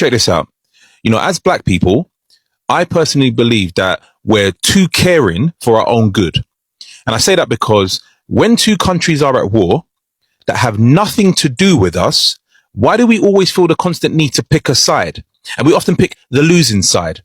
check this out. You know, as black people, I personally believe that we're too caring for our own good. And I say that because when two countries are at war that have nothing to do with us, why do we always feel the constant need to pick a side? And we often pick the losing side,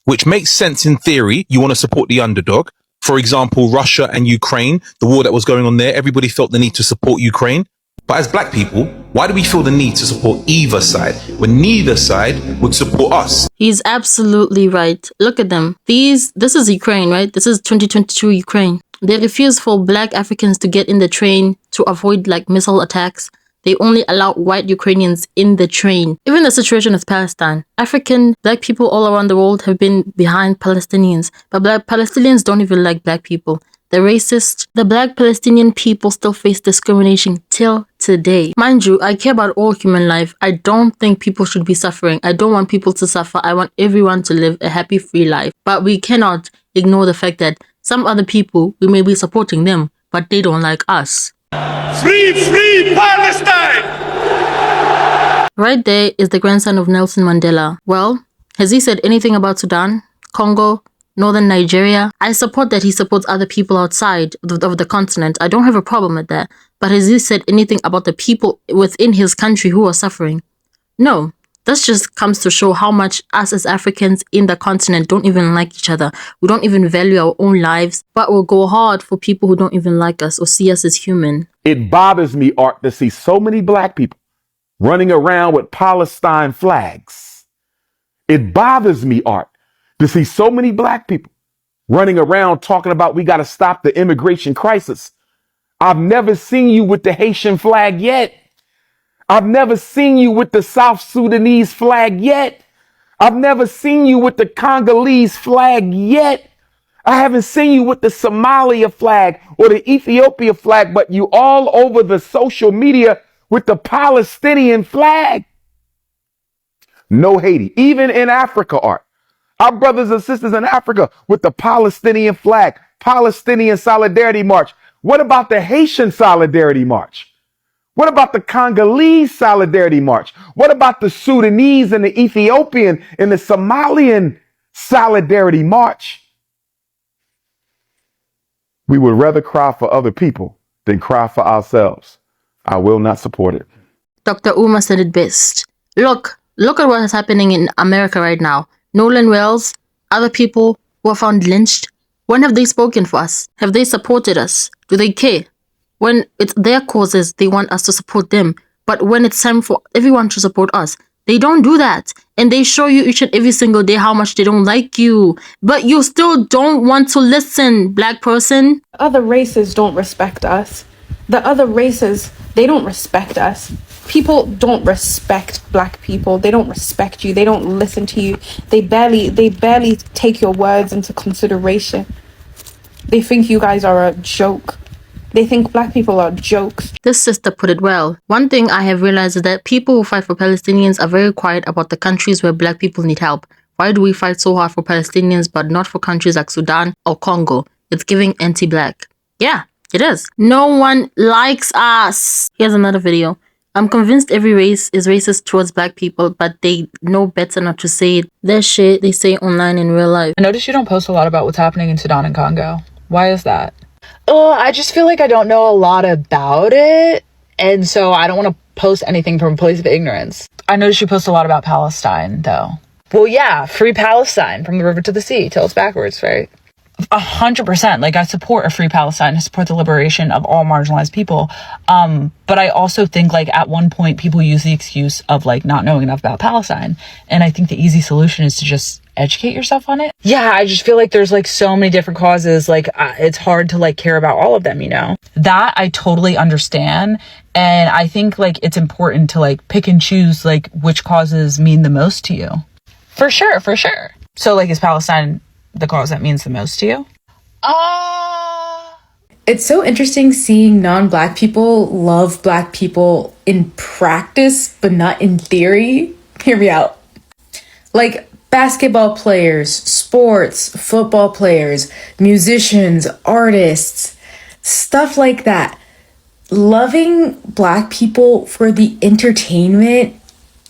which makes sense in theory. You want to support the underdog. For example, Russia and Ukraine, the war that was going on there, everybody felt the need to support Ukraine. But as black people, why do we feel the need to support either side when neither side would support us? He's absolutely right. Look at them. This is Ukraine, right? This is 2022 Ukraine. They refuse for black Africans to get in the train to avoid like missile attacks. They only allow white Ukrainians in the train. Even the situation with Palestine. Black people all around the world have been behind Palestinians. But black Palestinians don't even like black people. The black Palestinian people still face discrimination till today. Mind you, I care about all human life. I don't think people should be suffering. I don't want people to suffer. I want everyone to live a happy, free life. But we cannot ignore the fact that some other people, we may be supporting them, but they don't like us. Free Palestine! Right there is the grandson of Nelson Mandela. Well, has he said anything about Sudan, Congo, Northern Nigeria? I support that he supports other people outside of the continent. I don't have a problem with that. But has he said anything about the people within his country who are suffering? No. This just comes to show how much us as Africans in the continent don't even like each other. We don't even value our own lives, but we'll go hard for people who don't even like us or see us as human. It bothers me, Art, to see so many black people running around with Palestine flags. It bothers me, Art, to see so many black people running around talking about we got to stop the immigration crisis. I've never seen you with the Haitian flag yet. I've never seen you with the South Sudanese flag yet. I've never seen you with the Congolese flag yet. I haven't seen you with the Somalia flag or the Ethiopia flag, but you all over the social media with the Palestinian flag. No Haiti, even in Africa, Art. Our brothers and sisters in Africa with the Palestinian flag, Palestinian Solidarity March. What about the Haitian Solidarity March? What about the Congolese Solidarity March? What about the Sudanese and the Ethiopian and the Somalian Solidarity March? We would rather cry for other people than cry for ourselves. I will not support it. Dr. Uma said it best. Look at what is happening in America right now. Nolan Wells, other people who are found lynched. When have they spoken for us? Have they supported us? Do they care? When it's their causes, they want us to support them. But when it's time for everyone to support us, they don't do that. And they show you each and every single day how much they don't like you. But you still don't want to listen, black person. Other races don't respect us. The other races, they don't respect us. People don't respect black people. They don't respect you. They don't listen to you. They barely take your words into consideration. They think you guys are a joke. They think black people are jokes. This sister put it well. One thing I have realized is that people who fight for Palestinians are very quiet about the countries where black people need help. Why do we fight so hard for Palestinians but not for countries like Sudan or Congo? It's giving anti-black. Yeah, it is. No one likes us. Here's another video. I'm convinced every race is racist towards black people, but they know better not to say it. That shit they say online in real life. I noticed you don't post a lot about what's happening in Sudan and Congo. Why is that? I just feel like I don't know a lot about it, and so I don't want to post anything from a place of ignorance. I noticed you post a lot about Palestine, though. Well, yeah, free Palestine from the river to the sea. Tell us backwards, right? 100%. Like, I support a free Palestine. I support the liberation of all marginalized people. But I also think, like, at one point, people use the excuse of, like, not knowing enough about Palestine. And I think the easy solution is to just educate yourself on it. Yeah, I just feel like there's, like, so many different causes. Like, it's hard to, like, care about all of them, you know? That I totally understand. And I think, like, it's important to, like, pick and choose, like, which causes mean the most to you. For sure, for sure. So, like, is Palestine the cause that means the most to you? It's so interesting seeing non-black people love black people in practice, but not in theory. Hear me out. Like basketball players, sports, football players, musicians, artists, stuff like that. Loving black people for the entertainment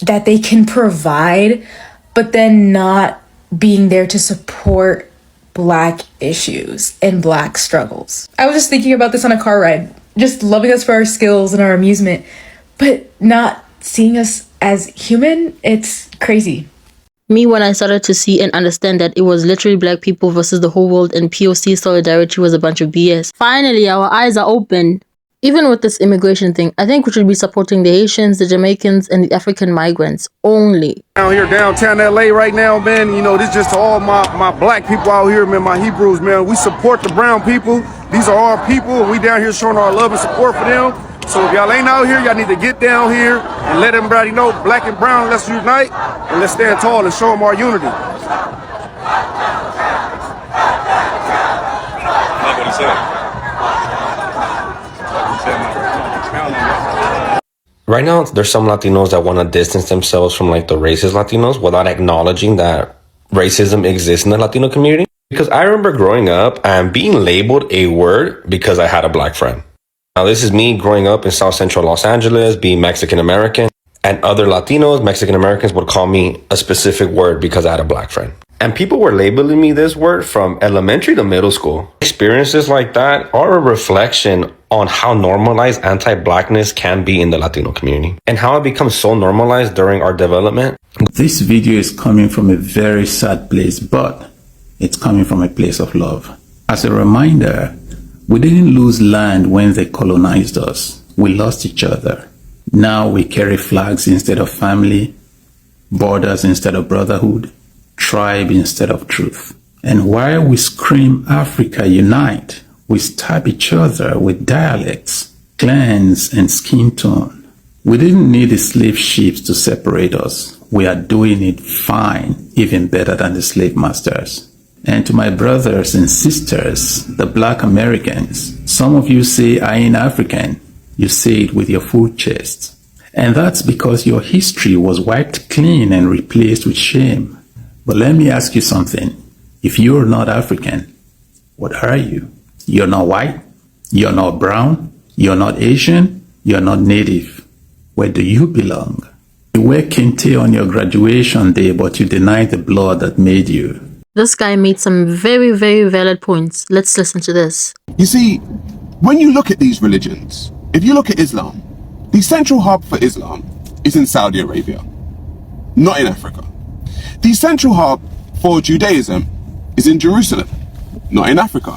that they can provide, but then not being there to support Black issues and Black struggles. I was just thinking about this on a car ride, just loving us for our skills and our amusement, but not seeing us as human. It's crazy. Me, when I started to see and understand that it was literally Black people versus the whole world and POC solidarity was a bunch of BS. Finally, our eyes are open. Even with this immigration thing, I think we should be supporting the Haitians, the Jamaicans, and the African migrants only. Down here downtown LA right now, man, you know, this just to all my Black people out here, man, my Hebrews, man. We support the brown people. These are our people, and we down here showing our love and support for them. So if y'all ain't out here, y'all need to get down here and let everybody know, Black and brown, let's unite and let's stand tall and show them our unity. Like what he said. Right now, there's some Latinos that want to distance themselves from like the racist Latinos without acknowledging that racism exists in the Latino community. Because I remember growing up and being labeled a word because I had a Black friend. Now, this is me growing up in South Central Los Angeles, being Mexican American, and other Latinos, Mexican Americans would call me a specific word because I had a Black friend. And people were labeling me this word from elementary to middle school. Experiences like that are a reflection on how normalized anti-Blackness can be in the Latino community and how it becomes so normalized during our development. This video is coming from a very sad place, but it's coming from a place of love. As a reminder, we didn't lose land when they colonized us. We lost each other. Now we carry flags instead of family, borders instead of brotherhood, tribe instead of truth. And while we scream Africa unite, we stab each other with dialects, clans, and skin tone. We didn't need the slave ships to separate us. We are doing it fine, even better than the slave masters. And to my brothers and sisters, the Black Americans, some of you say I ain't African. You say it with your full chest. And that's because your history was wiped clean and replaced with shame. But let me ask you something. If you're not African, what are you? You're not white, you're not brown, you're not Asian, you're not native. Where do you belong? You wear kente on your graduation day, but you deny the blood that made you. This guy made some very, very valid points. Let's listen to this. You see, when you look at these religions, if you look at Islam, the central hub for Islam is in Saudi Arabia, not in Africa. The central hub for Judaism is in Jerusalem, not in Africa.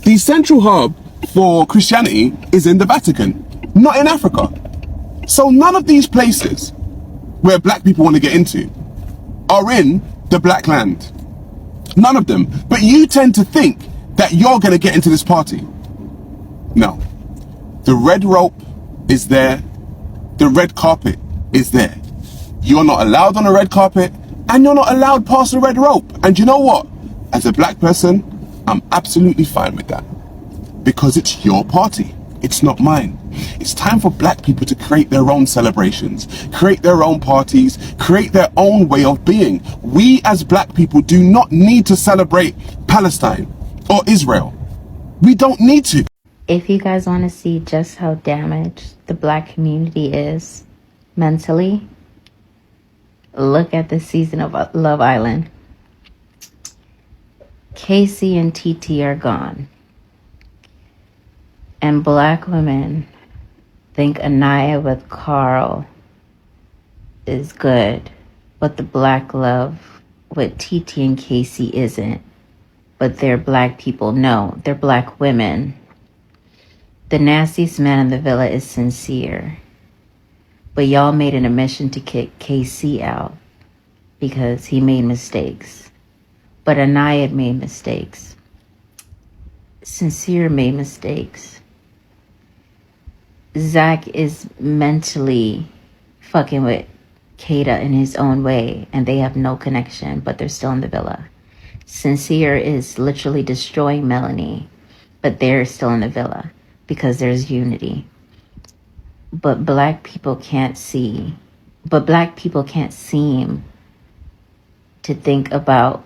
The central hub for Christianity is in the Vatican, not in Africa. So none of these places where Black people want to get into are in the Black land. None of them. But you tend to think that you're going to get into this party. No. The red rope is there. The red carpet is there. You're not allowed on the red carpet and you're not allowed past the red rope. And you know what? As a Black person, I'm absolutely fine with that. Because it's your party. It's not mine. It's time for Black people to create their own celebrations, create their own parties, create their own way of being. We as Black people do not need to celebrate Palestine or Israel. We don't need to. If you guys want to see just how damaged the Black community is mentally, look at the season of Love Island. Casey and TT are gone. And Black women think Anaya with Carl is good, but the Black love with TT and Casey isn't. But they're Black people. No, they're Black women. The nastiest man in the villa is Sincere. But y'all made an admission to kick KC out because he made mistakes. But Anaya made mistakes. Sincere made mistakes. Zach is mentally fucking with Kata in his own way, and they have no connection, but they're still in the villa. Sincere is literally destroying Melanie, but they're still in the villa because there's unity. But Black people can't seem to think about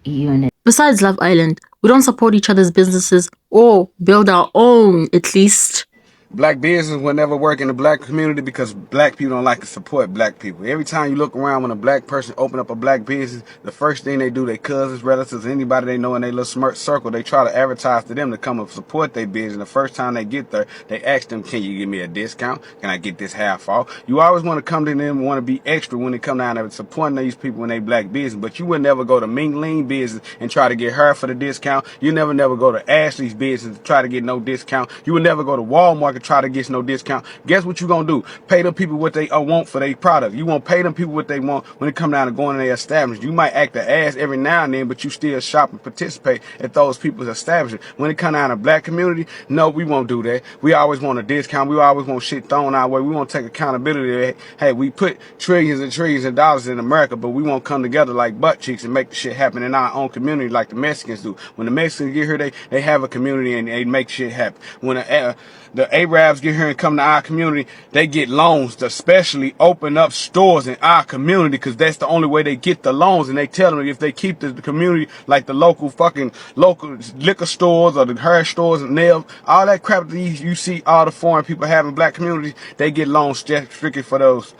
unity. Besides Love Island, we don't support each other's businesses or build our own, at least. Black business will never work in the black community because black people don't like to support black people. Every time you look around when a black person open up a black business, the first thing they do, their cousins, relatives, anybody they know in their little smart circle, they try to advertise to them to come and support their business. The first time they get there, they ask them, can you give me a discount? Can I get this half off? You always want to come to them and want to be extra when they come down there supporting these people in their black business, but you would never go to Ming Lean business and try to get her for the discount. You never go to Ashley's business to try to get no discount. You would never go to Walmart to try to get no discount. Guess what you gonna do? Pay them people what they want for their product. You won't pay them people what they want when it come down to going to their establishment. You might act the ass every now and then, but you still shop and participate at those people's establishment. When it come down to black community, no, we won't do that. We always want a discount. We always want shit thrown our way. We won't take accountability. Hey, we put trillions and trillions of dollars in America, but we won't come together like butt cheeks and make the shit happen in our own community like the Mexicans do. When the Mexicans get here, they have a community and they make shit happen. When the Arabs get here and come to our community, they get loans to especially open up stores in our community because that's the only way they get the loans. And they tell them if they keep the community like the local liquor stores or the hair stores and nails, all that crap that you see all the foreign people have in black communities, they get loans just strictly for those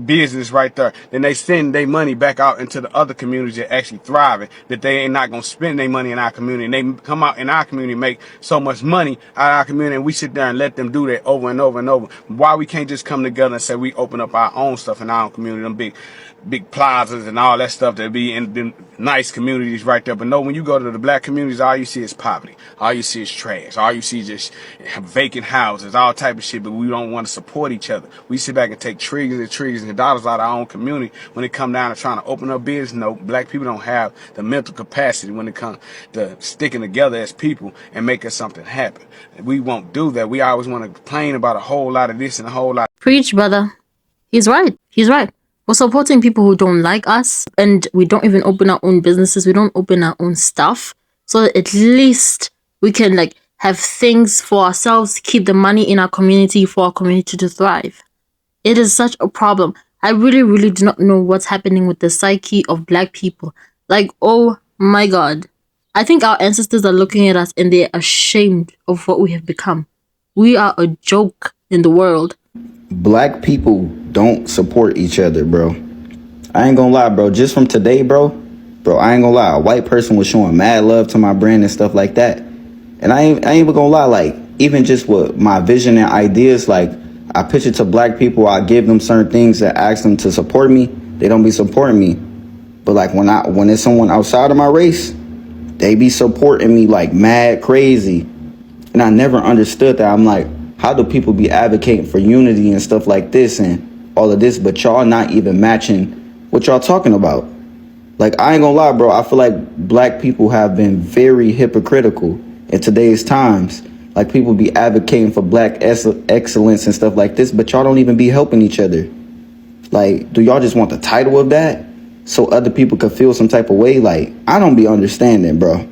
business right there. Then they send their money back out into the other communities that actually thriving, that they ain't not gonna spend their money in our community. And they come out in our community, make so much money out of our community, and we sit there and let them do that over and over and over. Why we can't just come together and say we open up our own stuff in our own community, them big plazas and all that stuff that be in them nice communities right there. But no, when you go to the black communities, all you see is poverty. All you see is trash. All you see is just vacant houses, all type of shit, but we don't want to support each other. We sit back and take trillions and trillions of dollars out of our own community when it come down to trying to open up business. No, black people don't have the mental capacity when it comes to sticking together as people and making something happen. We won't do that. We always want to complain about a whole lot of this and a whole lot. Preach, brother. He's right. He's right. We're supporting people who don't like us, and we don't even open our own businesses. We don't open our own stuff, so that at least we can have things for ourselves, keep the money in our community for our community to thrive. It is such a problem. I really, really do not know what's happening with the psyche of black people. Oh my God. I think our ancestors are looking at us and they're ashamed of what we have become. We are a joke in the world. Black people don't support each other, bro. I ain't gonna lie, bro. Just from today, bro, I ain't gonna lie. A white person was showing mad love to my brand and stuff like that. And I ain't even gonna lie, even just with my vision and ideas, I pitch it to black people, I give them certain things and ask them to support me. They don't be supporting me. But when it's someone outside of my race, they be supporting me mad crazy. And I never understood that. I'm how do people be advocating for unity and stuff like this and all of this, but y'all not even matching what y'all talking about? I ain't gonna lie, bro. I feel like black people have been very hypocritical in today's times. People be advocating for black excellence and stuff like this, but y'all don't even be helping each other. Do y'all just want the title of that so other people could feel some type of way? I don't be understanding, bro.